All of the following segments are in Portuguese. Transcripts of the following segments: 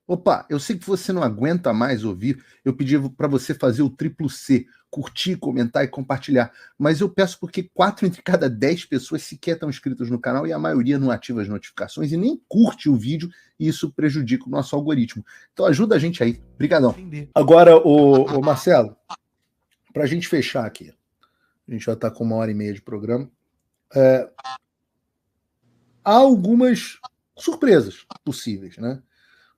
Opa, eu sei que você não aguenta mais ouvir. Eu pedi para você fazer o triplo C, curtir, comentar e compartilhar. Mas eu peço porque 4 entre cada 10 pessoas sequer estão inscritas no canal e a maioria não ativa as notificações e nem curte o vídeo, e isso prejudica o nosso algoritmo. Então ajuda a gente aí. Obrigadão. Agora, o Marcelo, para a gente fechar aqui, a gente já está com 1h30 de programa. Há algumas surpresas possíveis, né?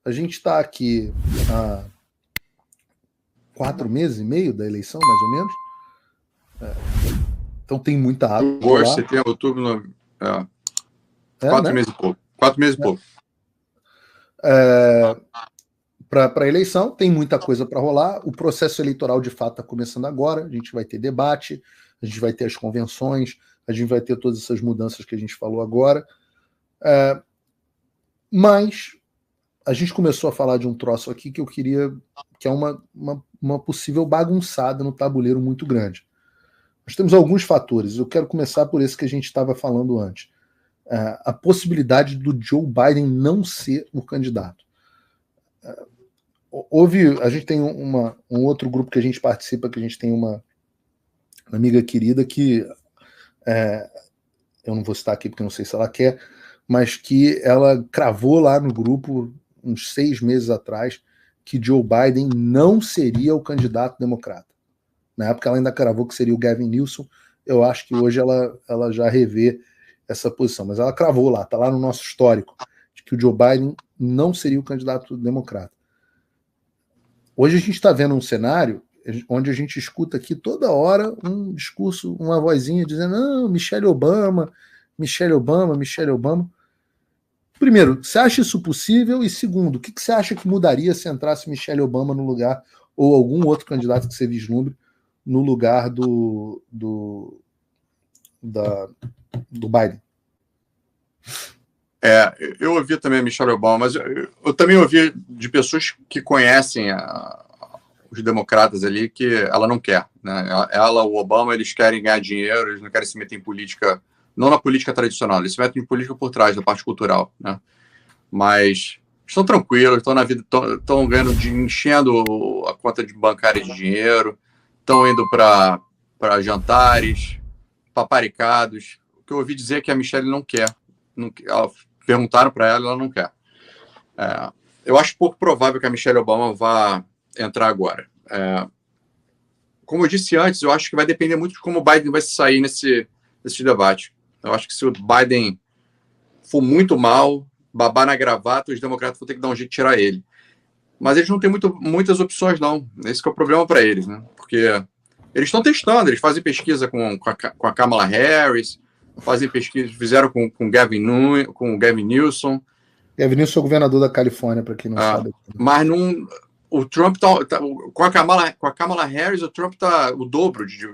A gente está aqui há 4 meses e meio da eleição, mais ou menos. Então tem muita água. Agosto, setembro, outubro, novembro. 4 meses e pouco. 4 meses e pouco. Para a eleição, tem muita coisa para rolar. O processo eleitoral, de fato, está começando agora. A gente vai ter debate, a gente vai ter as convenções, a gente vai ter todas essas mudanças que a gente falou agora. Mas a gente começou a falar de um troço aqui que eu queria, que é uma possível bagunçada no tabuleiro muito grande. Nós temos alguns fatores. Eu quero começar por esse que a gente estava falando antes. A possibilidade do Joe Biden não ser o candidato. A gente tem um outro grupo que a gente participa, que a gente tem uma amiga querida que eu não vou citar aqui porque não sei se ela quer, mas que ela cravou lá no grupo uns 6 meses atrás que Joe Biden não seria o candidato democrata. Na época ela ainda cravou que seria o Gavin Newsom. Eu acho que hoje ela já revê essa posição, mas ela cravou lá, está lá no nosso histórico, de que o Joe Biden não seria o candidato democrata. Hoje a gente está vendo um cenário onde a gente escuta aqui toda hora um discurso, uma vozinha dizendo: não, Michelle Obama. Primeiro, você acha isso possível? E segundo, o que você acha que mudaria se entrasse Michelle Obama no lugar, ou algum outro candidato que você vislumbre, no lugar do Biden? Eu ouvi também a Michelle Obama, mas eu também ouvi de pessoas que conhecem os democratas ali que ela não quer. Né? Ela, o Obama, eles querem ganhar dinheiro, eles não querem se meter em política, não na política tradicional, eles se metem em política por trás, da parte cultural. Né? Mas estão tranquilos, estão na vida, estão ganhando, enchendo a conta bancária de dinheiro, estão indo para jantares, paparicados. O que eu ouvi dizer é que a Michelle não quer. Perguntaram para ela não quer. Eu acho pouco provável que a Michelle Obama vá entrar agora. Como eu disse antes, eu acho que vai depender muito de como o Biden vai sair nesse debate. Eu acho que se o Biden for muito mal, babar na gravata, os democratas vão ter que dar um jeito de tirar ele. Mas eles não têm muitas opções, não. Esse que é o problema para eles, né? Porque eles estão testando, eles fazem pesquisa com a Kamala Harris, fazem pesquisa, fizeram com o Gavin Newsom. Gavin Newsom é o governador da Califórnia, para quem não sabe. Mas não, o Trump com a Kamala Harris, o Trump tá o dobro de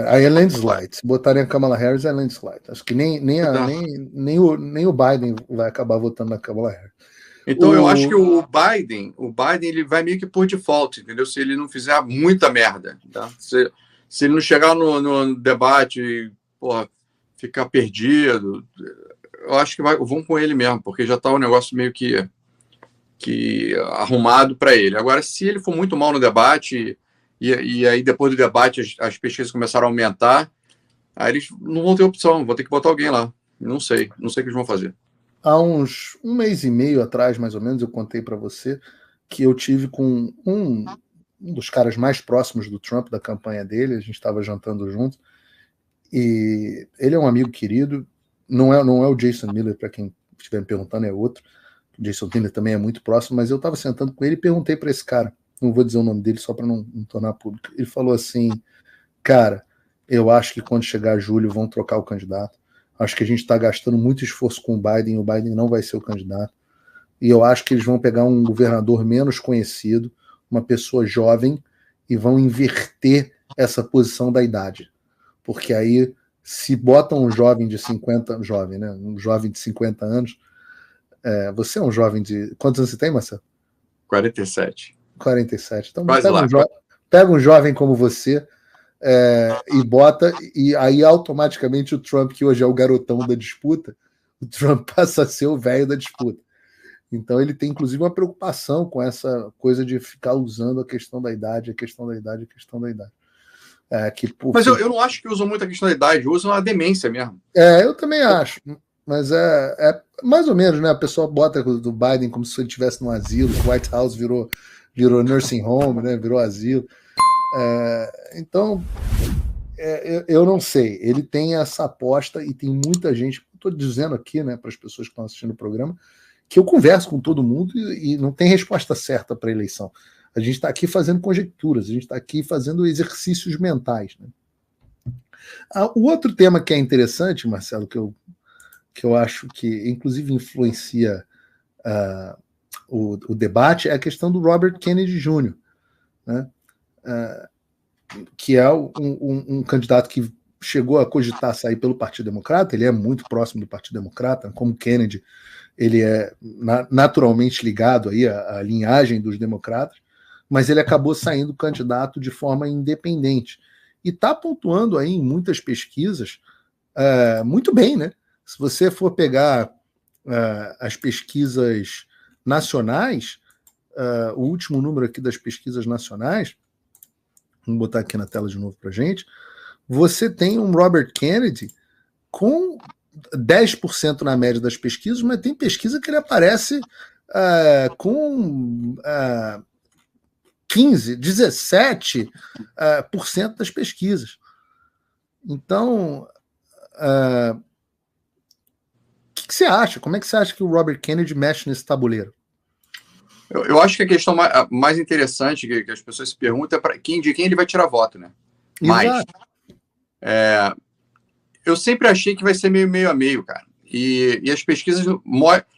aí é landslide. Se botarem a Kamala Harris, é landslide. Acho que nem o Biden vai acabar votando na Kamala Harris. Então eu acho que o Biden ele vai meio que por default, entendeu? Se ele não fizer muita merda, tá? Se ele não chegar no debate e, ficar perdido, eu acho que vão com ele mesmo, porque já tá o negócio meio que arrumado para ele. Agora, se ele for muito mal no debate e aí depois do debate as pesquisas começaram a aumentar, aí eles não vão ter opção, vão ter que botar alguém lá. Não sei o que eles vão fazer. Há uns 1 mês e meio atrás, mais ou menos, eu contei para você que eu tive com um dos caras mais próximos do Trump, da campanha dele, a gente estava jantando junto, e ele é um amigo querido, não é o Jason Miller, para quem estiver me perguntando, é outro. O Jason Miller também é muito próximo, mas eu estava sentando com ele e perguntei para esse cara, não vou dizer o nome dele só para não tornar público. Ele falou assim: cara, eu acho que quando chegar julho vão trocar o candidato. Acho que a gente está gastando muito esforço com o Biden não vai ser o candidato. E eu acho que eles vão pegar um governador menos conhecido, uma pessoa jovem, e vão inverter essa posição da idade. Porque aí, se botam um jovem de 50 anos, você é um jovem de... Quantos anos você tem, Marcelo? 47. 47. Então, pega um jovem como você... e bota, e aí automaticamente o Trump, que hoje é o garotão da disputa, o Trump passa a ser o velho da disputa. Então ele tem, inclusive, uma preocupação com essa coisa de ficar usando a questão da idade, a questão da idade, a questão da idade. Mas eu não acho que usam muito a questão da idade, usam a demência mesmo. Eu também acho. Mas é mais ou menos, né? A pessoa bota do Biden como se ele estivesse no asilo, o White House virou nursing home, né? Virou asilo. Então, eu não sei. Ele tem essa aposta e tem muita gente. Estou dizendo aqui, né, para as pessoas que estão assistindo o programa, que eu converso com todo mundo e não tem resposta certa para a eleição. A gente está aqui fazendo conjecturas, a gente está aqui fazendo exercícios mentais. Né? O outro tema que é interessante, Marcelo, que eu acho que, inclusive, influencia o debate, é a questão do Robert Kennedy Jr., né? Que é um candidato que chegou a cogitar sair pelo Partido Democrata. Ele é muito próximo do Partido Democrata, como Kennedy, ele é naturalmente ligado aí à linhagem dos democratas, mas ele acabou saindo candidato de forma independente. E está pontuando aí em muitas pesquisas muito bem, né? Se você for pegar as pesquisas nacionais, o último número aqui das pesquisas nacionais, vamos botar aqui na tela de novo para a gente, você tem um Robert Kennedy com 10% na média das pesquisas, mas tem pesquisa que ele aparece com 15%, 17% das pesquisas. Então, o que você acha? Como é que você acha que o Robert Kennedy mexe nesse tabuleiro? Eu acho que a questão mais interessante que as pessoas se perguntam é de quem ele vai tirar voto, né? Mas eu sempre achei que vai ser meio a meio, cara. E as pesquisas,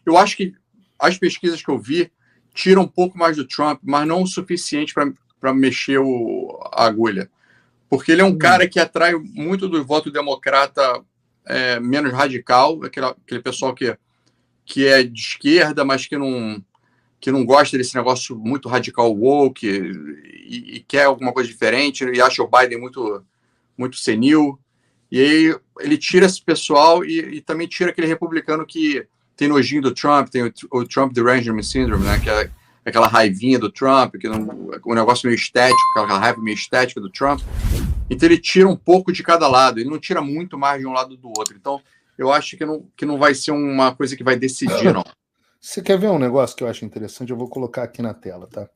eu acho que as pesquisas que eu vi tiram um pouco mais do Trump, mas não o suficiente para mexer a agulha. Porque ele é um cara que atrai muito do voto democrata menos radical, aquele pessoal que é de esquerda, mas que não gosta desse negócio muito radical woke e quer alguma coisa diferente e acha o Biden muito, muito senil. E aí ele tira esse pessoal e também tira aquele republicano que tem nojinho do Trump, tem o Trump Derangement Syndrome, né? Que é aquela raivinha do Trump, um negócio meio estético, aquela raiva meio estética do Trump. Então ele tira um pouco de cada lado, ele não tira muito mais de um lado do outro. Então eu acho que não vai ser uma coisa que vai decidir, não. Você quer ver um negócio que eu acho interessante? Eu vou colocar aqui na tela, tá?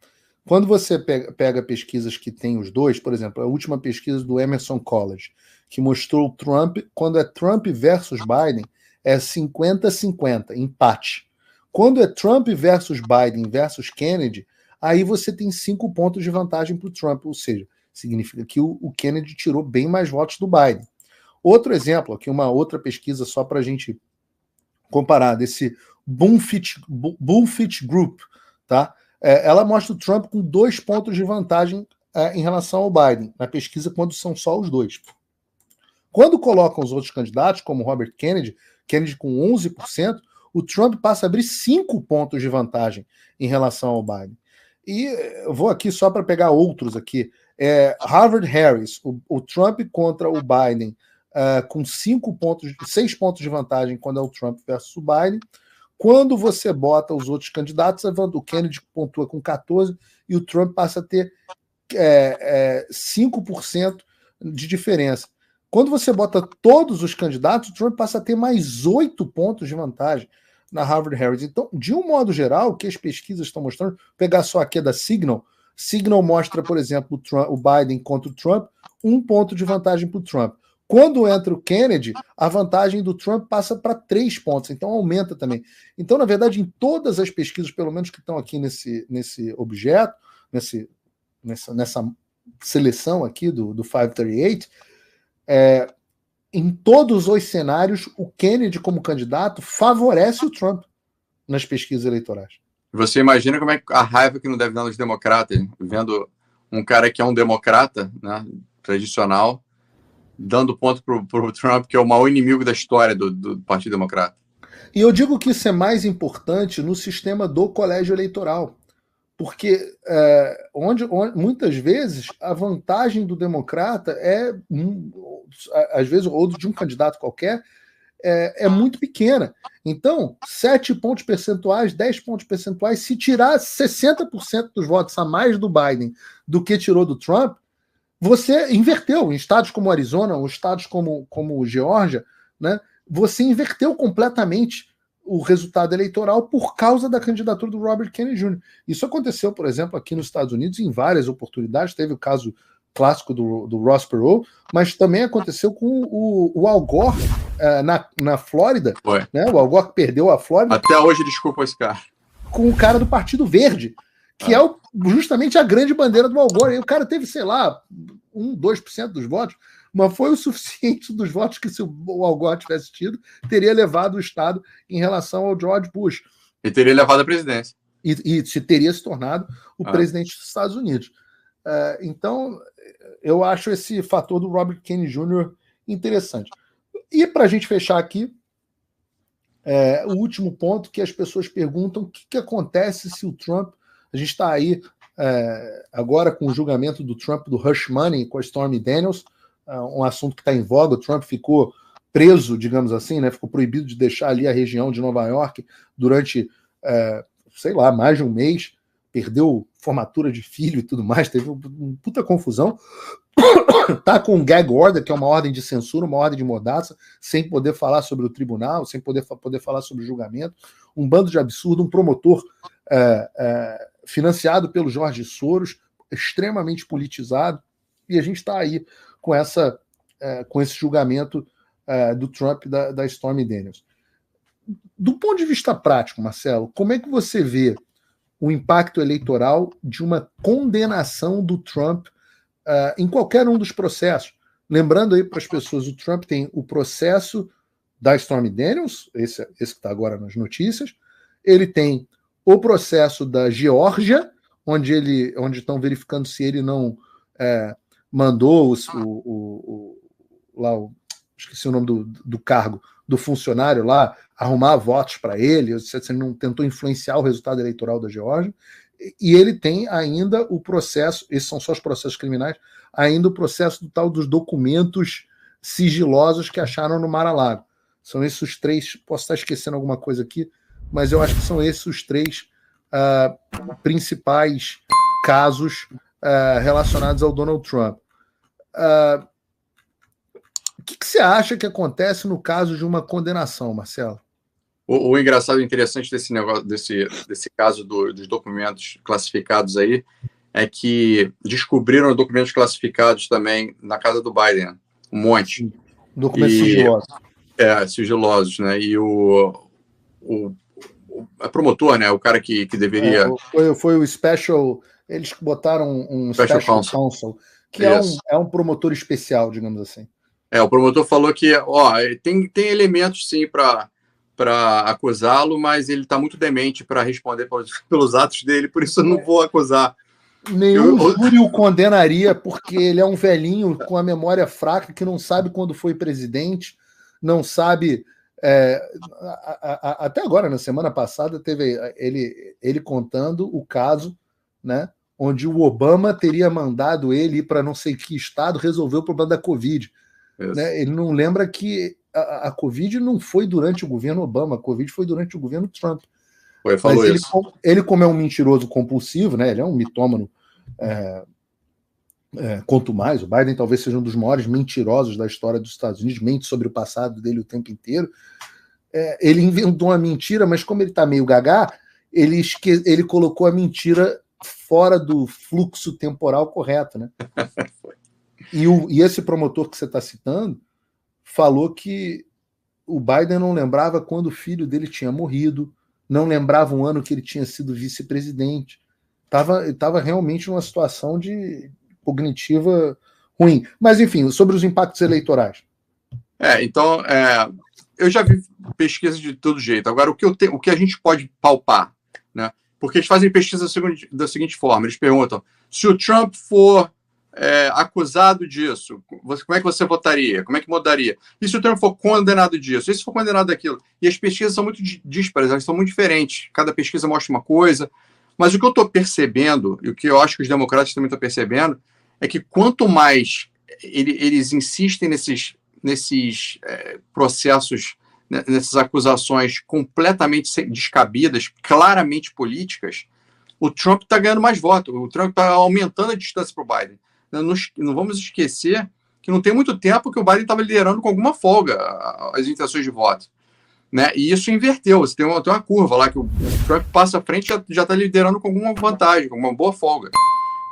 Quando você pega pesquisas que tem os dois, por exemplo, a última pesquisa do Emerson College, que mostrou o Trump, quando é Trump versus Biden, é 50-50, empate. Quando é Trump versus Biden versus Kennedy, aí você tem 5 pontos de vantagem para o Trump, ou seja, significa que o Kennedy tirou bem mais votos do Biden. Outro exemplo, aqui uma outra pesquisa só para a gente comparar, desse Bullfitch Group, tá? Ela mostra o Trump com 2 pontos de vantagem em relação ao Biden, na pesquisa quando são só os dois. Quando colocam os outros candidatos, como Robert Kennedy com 11%, o Trump passa a abrir 5 pontos de vantagem em relação ao Biden. E eu vou aqui só para pegar outros aqui. Harvard Harris, o Trump contra o Biden, com 6 pontos de vantagem quando é o Trump versus o Biden. Quando você bota os outros candidatos, o Kennedy pontua com 14% e o Trump passa a ter 5% de diferença. Quando você bota todos os candidatos, o Trump passa a ter mais 8 pontos de vantagem na Harvard Harris. Então, de um modo geral, o que as pesquisas estão mostrando, pegar só aqui da Signal mostra, por exemplo, o Biden contra o Trump, 1 ponto de vantagem para o Trump. Quando entra o Kennedy, a vantagem do Trump passa para 3 pontos, então aumenta também. Então, na verdade, em todas as pesquisas, pelo menos que estão aqui nesse objeto, nessa seleção aqui do 538, em todos os cenários, o Kennedy como candidato favorece o Trump nas pesquisas eleitorais. Você imagina como é a raiva que não deve dar nos democratas, vendo um cara que é um democrata, né, tradicional, dando ponto pro Trump, que é o maior inimigo da história do Partido Democrata. E eu digo que isso é mais importante no sistema do colégio eleitoral, porque onde muitas vezes a vantagem do democrata às vezes, ou de um candidato qualquer, é muito pequena. Então, 7 pontos percentuais, 10 pontos percentuais, se tirar 60% dos votos a mais do Biden do que tirou do Trump, você inverteu. Em estados como Arizona, ou estados como Geórgia, né, você inverteu completamente o resultado eleitoral por causa da candidatura do Robert Kennedy Jr. Isso aconteceu, por exemplo, aqui nos Estados Unidos em várias oportunidades. Teve o caso clássico do Ross Perot, mas também aconteceu com o Al Gore na Flórida. Né? O Al Gore perdeu a Flórida. Até hoje, desculpa esse cara. Com o cara do Partido Verde, que é justamente a grande bandeira do Al Gore. E o cara teve, sei lá, 2% dos votos, mas foi o suficiente dos votos que, se o Al Gore tivesse tido, teria levado o Estado em relação ao George Bush. E teria levado a presidência. E teria se tornado o presidente dos Estados Unidos. Então, eu acho esse fator do Robert Kennedy Jr. interessante. E para a gente fechar aqui, o último ponto que as pessoas perguntam: o que acontece se o Trump... A gente está aí agora com o julgamento do Trump do Hush Money com a Stormy Daniels, um assunto que está em voga. O Trump ficou preso, digamos assim, né? Ficou proibido de deixar ali a região de Nova York durante, sei lá, mais de um mês. Perdeu formatura de filho e tudo mais, teve uma puta confusão. Tá com um gag order, que é uma ordem de censura, uma ordem de mordaça, sem poder falar sobre o tribunal, sem poder falar sobre o julgamento. Um bando de absurdo, um promotor financiado pelo Jorge Soros, extremamente politizado, e a gente está aí com esse julgamento do Trump e da Stormy Daniels. Do ponto de vista prático, Marcelo, como é que você vê o impacto eleitoral de uma condenação do Trump em qualquer um dos processos? Lembrando aí para as pessoas, o Trump tem o processo da Stormy Daniels, esse que está agora nas notícias, ele tem o processo da Geórgia, onde estão verificando se ele não mandou esqueci o nome do cargo, do funcionário lá, arrumar votos para ele, se ele não tentou influenciar o resultado eleitoral da Geórgia. E ele tem ainda o processo, esses são só os processos criminais, ainda o processo do tal dos documentos sigilosos que acharam no Mar-a-Lago. São esses os 3, posso estar esquecendo alguma coisa aqui, mas eu acho que são esses os 3 principais casos relacionados ao Donald Trump. O que você acha que acontece no caso de uma condenação, Marcelo? O engraçado e interessante desse negócio, desse caso dos documentos classificados aí, é que descobriram documentos classificados também na casa do Biden, um monte. Documentos sigilosos. Sigilosos, né? E a promotor, né? O cara que deveria... Foi o Special... Eles botaram um Special Counsel, que é um promotor especial, digamos assim. O promotor falou que tem elementos, sim, para acusá-lo, mas ele está muito demente para responder pelos atos dele, por isso eu não vou acusar. Nenhum júri o condenaria, porque ele é um velhinho com a memória fraca, que não sabe quando foi presidente, não sabe... até agora, na semana passada, teve ele contando o caso, né, onde o Obama teria mandado ele ir para não sei que estado resolver o problema da Covid. Né? Ele não lembra que a Covid não foi durante o governo Obama, a Covid foi durante o governo Trump. Ele, como é um mentiroso compulsivo, né? Ele é um mitômano, quanto mais, o Biden talvez seja um dos maiores mentirosos da história dos Estados Unidos, mente sobre o passado dele o tempo inteiro. Ele inventou uma mentira, mas como ele está meio gagá, ele colocou a mentira fora do fluxo temporal correto, né? E esse promotor que você está citando falou que o Biden não lembrava quando o filho dele tinha morrido, não lembrava um ano que ele tinha sido vice-presidente. Estava realmente numa situação cognitiva ruim. Mas, enfim, sobre os impactos eleitorais. Então, eu já vi pesquisas de todo jeito. Agora, o que a gente pode palpar, né? Porque eles fazem pesquisa da seguinte forma: eles perguntam, se o Trump for acusado disso, como é que você votaria? Como é que mudaria? E se o Trump for condenado disso? E se for condenado daquilo? E as pesquisas são muito díspares, elas são muito diferentes. Cada pesquisa mostra uma coisa. Mas o que eu estou percebendo, e o que eu acho que os democratas também estão percebendo, é que quanto mais eles insistem nesses processos nessas acusações completamente descabidas, claramente políticas, o Trump está ganhando mais votos, o Trump está aumentando a distância para o Biden. Não vamos esquecer que não tem muito tempo que o Biden estava liderando com alguma folga as intenções de voto. Né? E isso inverteu. Você tem uma curva lá que o Trump passa à frente e já está liderando com alguma vantagem, com uma boa folga.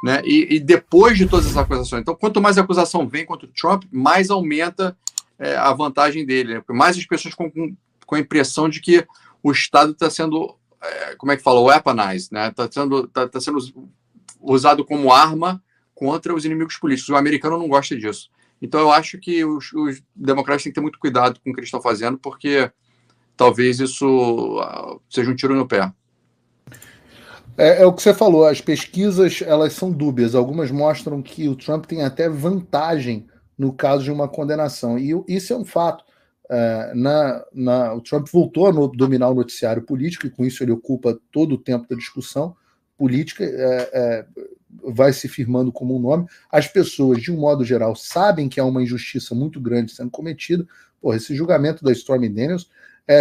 Né? E depois de todas as acusações. Então, quanto mais acusação vem contra o Trump, mais aumenta a vantagem dele. Né? Mais as pessoas com a impressão de que o Estado está sendo, como é que fala, weaponized, né? Tá sendo usado como arma contra os inimigos políticos. O americano não gosta disso. Então, eu acho que os democratas têm que ter muito cuidado com o que eles estão fazendo, porque talvez isso seja um tiro no pé. É o que você falou, as pesquisas elas são dúbias. Algumas mostram que o Trump tem até vantagem no caso de uma condenação. E isso é um fato. O Trump voltou a dominar o noticiário político, e com isso ele ocupa todo o tempo da discussão política, vai se firmando como um nome. As pessoas, de um modo geral, sabem que há uma injustiça muito grande sendo cometida. Esse julgamento da Stormy Daniels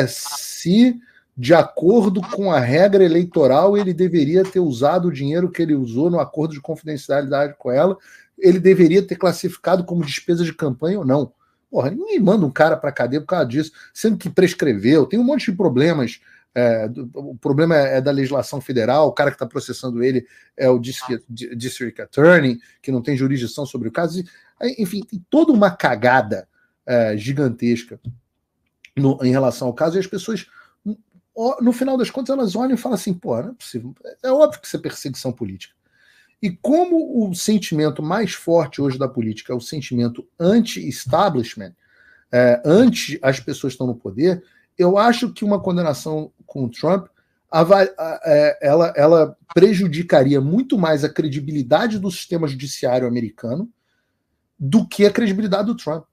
se, de acordo com a regra eleitoral, ele deveria ter usado o dinheiro que ele usou no acordo de confidencialidade com ela, ele deveria ter classificado como despesa de campanha ou não. Ninguém manda um cara para a cadeia por causa disso, sendo que prescreveu, tem um monte de problemas. O problema é da legislação federal, o cara que está processando ele é o District Attorney, que não tem jurisdição sobre o caso. Enfim, tem toda uma cagada gigantesca em relação ao caso, e as pessoas, no final das contas, elas olham e falam assim, não é possível, é óbvio que isso é perseguição política. E como o sentimento mais forte hoje da política é o sentimento anti-establishment, anti as pessoas que estão no poder, eu acho que uma condenação com o Trump ela prejudicaria muito mais a credibilidade do sistema judiciário americano do que a credibilidade do Trump.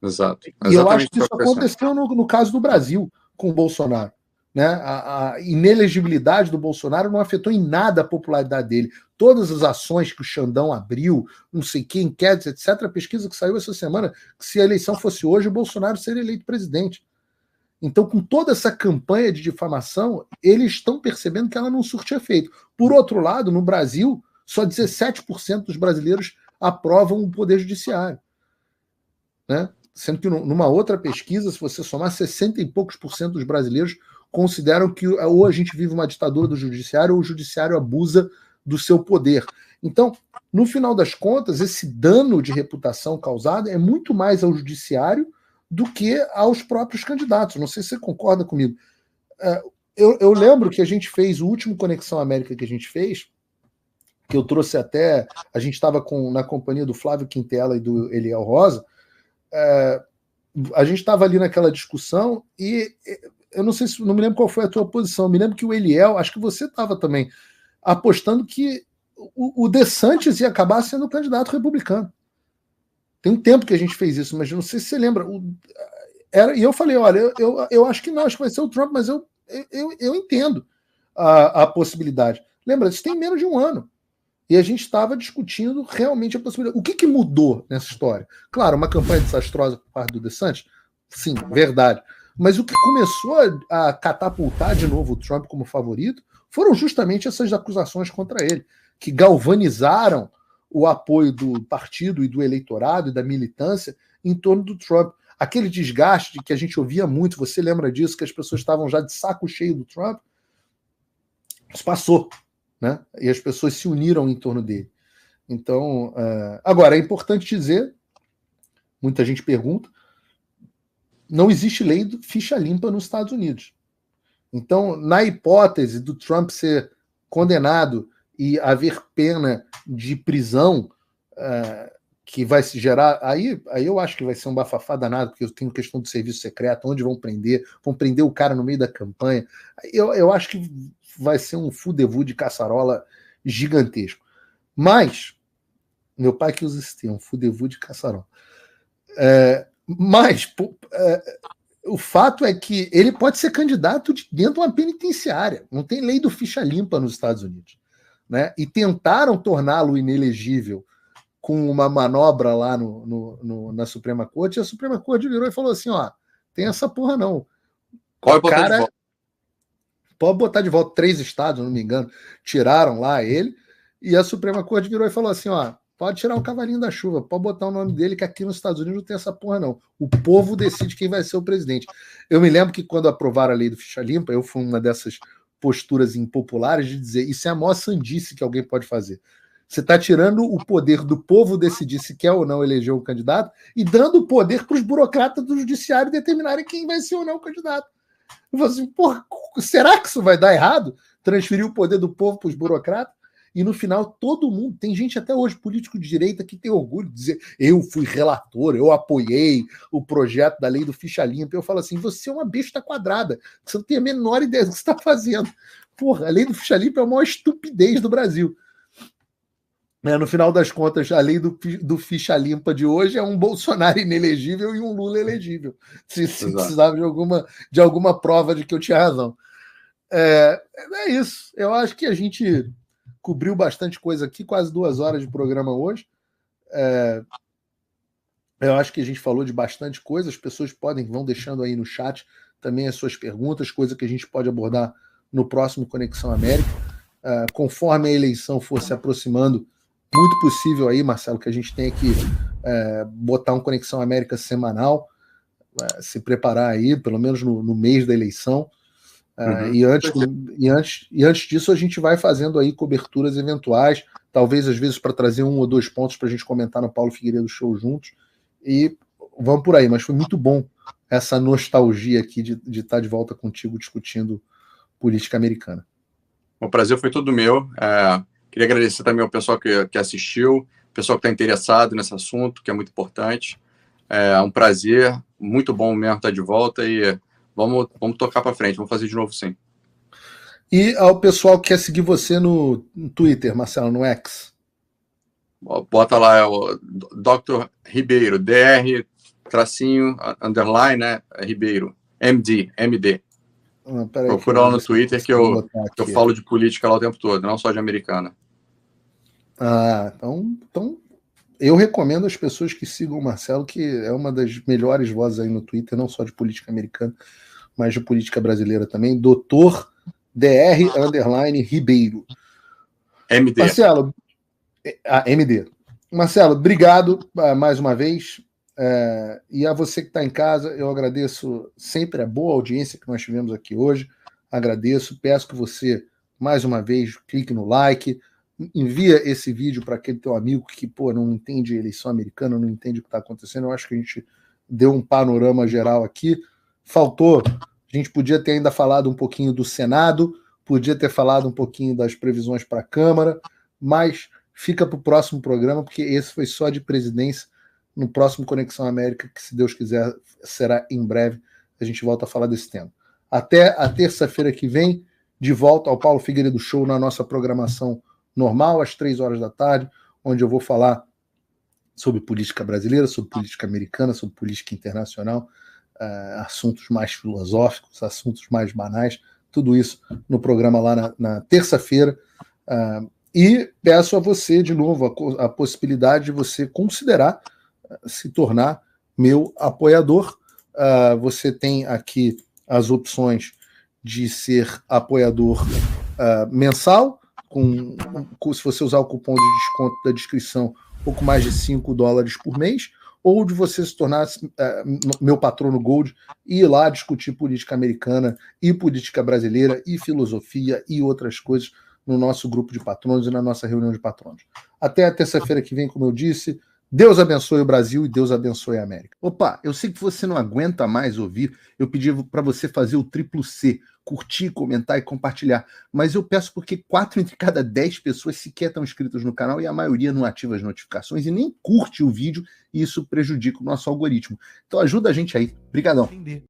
Exato. E eu acho que isso aconteceu no caso do Brasil, com o Bolsonaro. Né? A inelegibilidade do Bolsonaro não afetou em nada a popularidade dele. Todas as ações que o Xandão abriu, não sei quem, enquetes, etc., a pesquisa que saiu essa semana, que se a eleição fosse hoje, o Bolsonaro seria eleito presidente. Então, com toda essa campanha de difamação, eles estão percebendo que ela não surte efeito. Por outro lado, no Brasil, só 17% dos brasileiros aprovam o Poder Judiciário. Né? Sendo que numa outra pesquisa, se você somar 60 e poucos % dos brasileiros consideram que ou a gente vive uma ditadura do judiciário ou o judiciário abusa do seu poder. Então, no final das contas, esse dano de reputação causado é muito mais ao judiciário do que aos próprios candidatos. Não sei se você concorda comigo. Eu lembro que a gente fez o último Conexão América que a gente fez, que eu trouxe até... A gente estava na companhia do Flávio Quintela e do Eliel Rosa. A gente estava ali naquela discussão e eu não me lembro qual foi a tua posição. Eu me lembro que o Eliel, acho que você estava também, apostando que o DeSantis ia acabar sendo o candidato republicano. Tem um tempo que a gente fez isso, mas não sei se você lembra. E eu falei, olha, eu acho que não, acho que vai ser o Trump, mas eu entendo a possibilidade. Lembra, isso tem menos de um ano. E a gente estava discutindo realmente a possibilidade. O que mudou nessa história? Claro, uma campanha desastrosa por parte do DeSantis, sim, verdade. Mas o que começou a catapultar de novo o Trump como favorito foram justamente essas acusações contra ele, que galvanizaram o apoio do partido e do eleitorado e da militância em torno do Trump. Aquele desgaste que a gente ouvia muito, você lembra disso, que as pessoas estavam já de saco cheio do Trump? Isso passou. Né? E as pessoas se uniram em torno dele. Então, agora, é importante dizer, muita gente pergunta, não existe lei de ficha limpa nos Estados Unidos. Então, na hipótese do Trump ser condenado e haver pena de prisão que vai se gerar, aí eu acho que vai ser um bafafá danado, porque eu tenho questão do serviço secreto, onde vão prender o cara no meio da campanha. Eu acho que vai ser um fudevu de caçarola gigantesco. Mas, meu pai que usa esse termo, fudevu de caçarola. O fato é que ele pode ser candidato dentro de uma penitenciária. Não tem lei do ficha limpa nos Estados Unidos. Né? E tentaram torná-lo inelegível com uma manobra lá na Suprema Corte, e a Suprema Corte virou e falou assim, tem essa porra não. Pode botar de volta. Pode botar de volta 3 estados, não me engano. Tiraram lá ele. E a Suprema Corte virou e falou assim, ó, pode tirar o cavalinho da chuva, pode botar o nome dele, que aqui nos Estados Unidos não tem essa porra, não. O povo decide quem vai ser o presidente. Eu me lembro que quando aprovaram a lei do ficha limpa, eu fui uma dessas posturas impopulares de dizer, isso é a maior sandice que alguém pode fazer. Você está tirando o poder do povo decidir se quer ou não eleger um candidato e dando o poder para os burocratas do judiciário determinarem quem vai ser ou não o candidato. Eu falo assim, porra, será que isso vai dar errado? Transferir o poder do povo para os burocratas? E no final, todo mundo, tem gente até hoje, político de direita, que tem orgulho de dizer, eu fui relator, eu apoiei o projeto da lei do ficha limpa. Eu falo assim, você é uma besta quadrada, você não tem a menor ideia do que você está fazendo. Porra, a lei do ficha limpa é a maior estupidez do Brasil. No final das contas, a lei do ficha limpa de hoje é um Bolsonaro inelegível e um Lula elegível. Se precisava de alguma prova de que eu tinha razão. É isso. Eu acho que a gente cobriu bastante coisa aqui, quase 2 horas de programa hoje. Eu acho que a gente falou de bastante coisa. As pessoas vão deixando aí no chat também as suas perguntas, coisa que a gente pode abordar no próximo Conexão América. Conforme a eleição for se aproximando, muito possível aí, Marcelo, que a gente tenha que botar um Conexão América semanal, se preparar aí, pelo menos no mês da eleição. E antes disso, a gente vai fazendo aí coberturas eventuais, talvez às vezes para trazer 1 ou 2 pontos para a gente comentar no Paulo Figueiredo Show juntos. E vamos por aí, mas foi muito bom essa nostalgia aqui de estar de volta contigo discutindo política americana. O prazer foi todo meu. Queria agradecer também ao pessoal que assistiu, o pessoal que está interessado nesse assunto, que é muito importante. É um prazer, muito bom mesmo estar de volta e vamos tocar para frente, vamos fazer de novo sim. E ao pessoal que quer seguir você no Twitter, Marcelo, no X? Bota lá, o Dr. Ribeiro, DR, _, né, Ribeiro, MD. Procura lá no Twitter que eu falo de política lá o tempo todo, não só de americana. Então eu recomendo às pessoas que sigam o Marcelo, que é uma das melhores vozes aí no Twitter, não só de política americana, mas de política brasileira também, Dr. DR Ribeiro. MD. Marcelo, MD. Marcelo, obrigado mais uma vez. E a você que está em casa, eu agradeço sempre a boa audiência que nós tivemos aqui hoje. Agradeço, peço que você, mais uma vez, clique no like, envia esse vídeo para aquele teu amigo que não entende eleição americana, não entende o que está acontecendo. Eu acho que a gente deu um panorama geral aqui. Faltou, a gente podia ter ainda falado um pouquinho do Senado, podia ter falado um pouquinho das previsões para a Câmara, mas fica para o próximo programa, porque esse foi só de presidência. No próximo Conexão América, que se Deus quiser será em breve, a gente volta a falar desse tema. Até a terça-feira que vem, de volta ao Paulo Figueiredo Show na nossa programação normal, às 3 horas da tarde, onde eu vou falar sobre política brasileira, sobre política americana, sobre política internacional, assuntos mais filosóficos, assuntos mais banais, tudo isso no programa lá na terça-feira. E peço a você, de novo, a possibilidade de você considerar se tornar meu apoiador. Você tem aqui as opções de ser apoiador mensal, se você usar o cupom de desconto da descrição, pouco mais de $5 por mês, ou de você se tornar meu patrono Gold e ir lá discutir política americana e política brasileira e filosofia e outras coisas no nosso grupo de patronos e na nossa reunião de patronos. Até a terça-feira que vem, como eu disse. Deus abençoe o Brasil e Deus abençoe a América. Opa, eu sei que você não aguenta mais ouvir, eu pedi para você fazer o triplo C, curtir, comentar e compartilhar, mas eu peço porque 4 entre cada 10 pessoas sequer estão inscritas no canal e a maioria não ativa as notificações e nem curte o vídeo e isso prejudica o nosso algoritmo. Então ajuda a gente aí. Obrigadão.